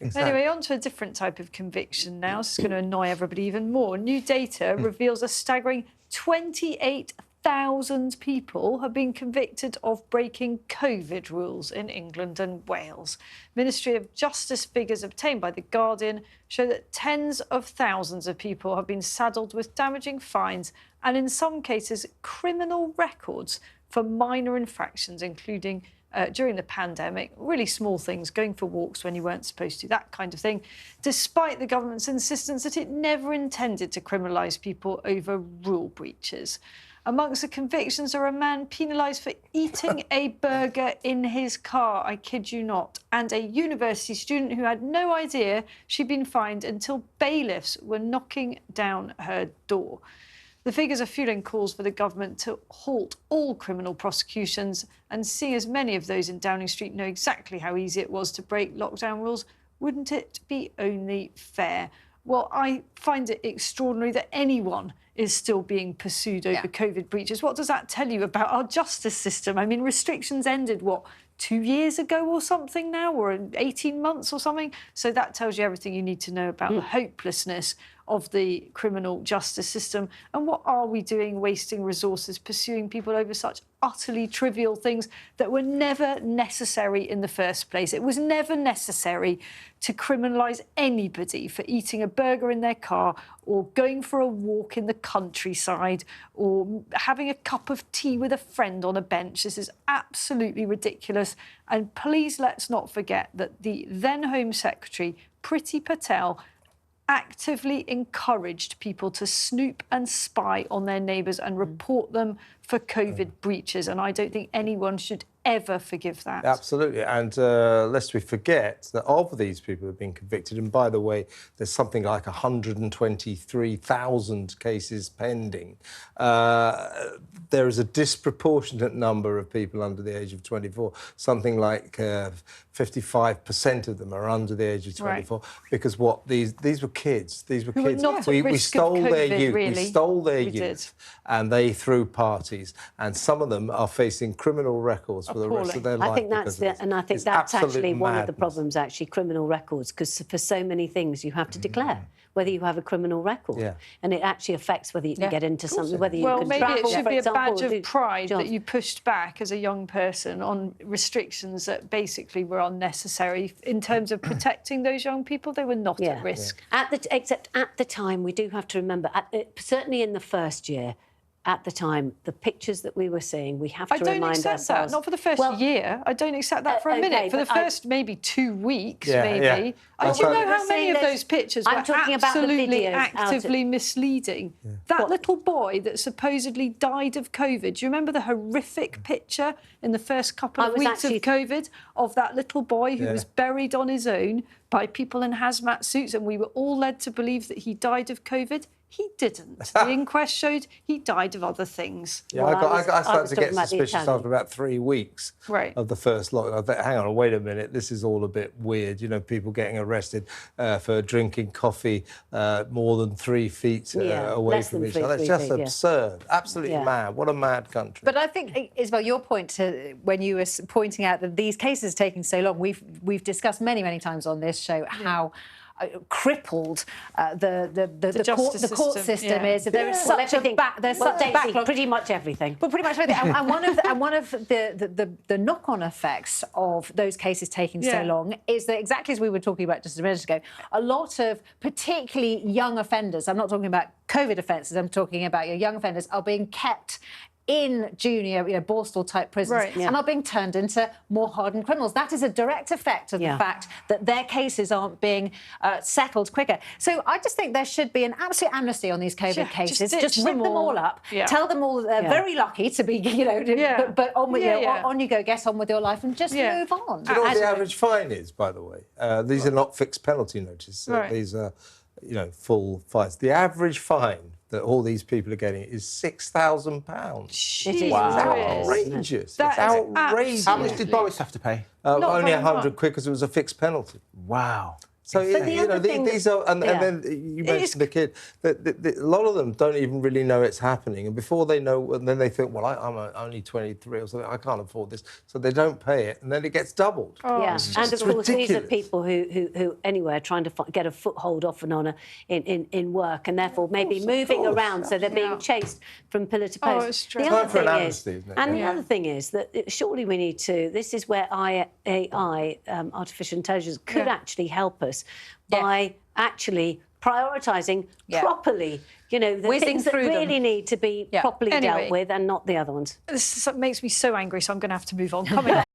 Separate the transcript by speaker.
Speaker 1: Exactly.
Speaker 2: Anyway, on to a different type of conviction now. This is going to annoy everybody even more. New data reveals a staggering 28,000 people have been convicted of breaking COVID rules in England and Wales. Ministry of Justice figures obtained by The Guardian show that tens of thousands of people have been saddled with damaging fines and, in some cases, criminal records for minor infractions, including during the pandemic, really small things, going for walks when you weren't supposed to, that kind of thing, despite the government's insistence that it never intended to criminalise people over rule breaches. Amongst the convictions are a man penalised for eating a burger in his car, I kid you not, and a university student who had no idea she'd been fined until bailiffs were knocking down her door. The figures are fuelling calls for the government to halt all criminal prosecutions, and seeing as many of those in Downing Street know exactly how easy it was to break lockdown rules, wouldn't it be only fair? Well, I find it extraordinary that anyone is still being pursued over COVID breaches. What does that tell you about our justice system? I mean, restrictions ended, what, 2 years ago or something now, or 18 months or something? So that tells you everything you need to know about the hopelessness of the criminal justice system. And what are we doing wasting resources pursuing people over such utterly trivial things that were never necessary in the first place? It was never necessary to criminalise anybody for eating a burger in their car or going for a walk in the countryside or having a cup of tea with a friend on a bench. This is absolutely ridiculous. And please let's not forget that the then Home Secretary, Priti Patel, actively encouraged people to snoop and spy on their neighbours and report them for COVID breaches. And I don't think anyone should ever forgive that.
Speaker 1: Absolutely. And lest we forget that of these people who have been convicted, and by the way, there's something like 123,000 cases pending, there is a disproportionate number of people under the age of 24. Something like 55% of them are under the age of 24, because what these were kids. These were kids. We stole their youth. Really. We stole their youth, and they threw parties. And some of them are facing criminal records for the rest of their life.
Speaker 3: I think that's that's actually one of the problems. Actually, criminal records, because for so many things you have to declare whether you have a criminal record, and it actually affects whether you can get into something, whether you can
Speaker 2: maybe
Speaker 3: travel,
Speaker 2: it should be a badge of pride
Speaker 3: jobs.
Speaker 2: that you pushed back as a young person on restrictions that basically were unnecessary in terms of protecting those young people. They were not at risk.
Speaker 3: Except at the time, we do have to remember, certainly in the first year, at the time, the pictures that we were seeing, we have to remind ourselves...
Speaker 2: I don't accept that. Not for the first year. I don't accept that for a minute. For the first maybe 2 weeks, maybe. I don't know how many of those pictures were absolutely actively misleading. That little boy that supposedly died of COVID. Do you remember the horrific picture in the first couple of weeks of COVID of that little boy who was buried on his own by people in hazmat suits, and we were all led to believe that he died of COVID? He didn't. The inquest showed he died of other things.
Speaker 1: Yeah, I started to get suspicious after about 3 weeks of the first lockdown. I thought, hang on, wait a minute, this is all a bit weird. You know, people getting arrested for drinking coffee more than 3 feet away from each other. It's just absurd. Absolutely mad. What a mad country.
Speaker 4: But I think, Isabel, your point when you were pointing out that these cases are taking so long, we've discussed many times on this show how crippled the court system is. There is such a backlog.
Speaker 3: Pretty much everything.
Speaker 4: But pretty much everything. and one of the knock-on effects of those cases taking so long is that, exactly as we were talking about just a minute ago, a lot of particularly young offenders, I'm not talking about COVID offences, I'm talking about your young offenders, are being kept in junior, Borstal-type prisons and are being turned into more hardened criminals. That is a direct effect of the fact that their cases aren't being settled quicker. So I just think there should be an absolute amnesty on these COVID cases. Just rip them all up, tell them all that they're very lucky to be, but on with on you go, get on with your life and just move on.
Speaker 1: Do you know what the average fine is, by the way? These are not fixed penalty notices. These are, full fines. The average fine that all these people are getting is £6,000.
Speaker 3: It is
Speaker 1: outrageous. It's outrageous.
Speaker 5: How much did Boris have to pay?
Speaker 1: Only 100 quid, because it was a fixed penalty.
Speaker 5: Wow.
Speaker 1: So these are, and then you mentioned the kid. A lot of them don't even really know it's happening, and before they know, and then they think, well, I'm only 23 or something, I can't afford this, so they don't pay it, and then it gets doubled.
Speaker 3: And of course,
Speaker 1: ridiculous.
Speaker 3: These are people who anyway are trying to get a foothold off and on in work, and therefore maybe moving around, so they're being chased from pillar to post.
Speaker 2: The
Speaker 1: other thing is,
Speaker 3: the other thing is that surely we need to. This is where AI, artificial intelligence, could actually help us by actually prioritising properly, the things that really need to be properly dealt with and not the other ones.
Speaker 2: This makes me so angry, so I'm going to have to move on. Coming up.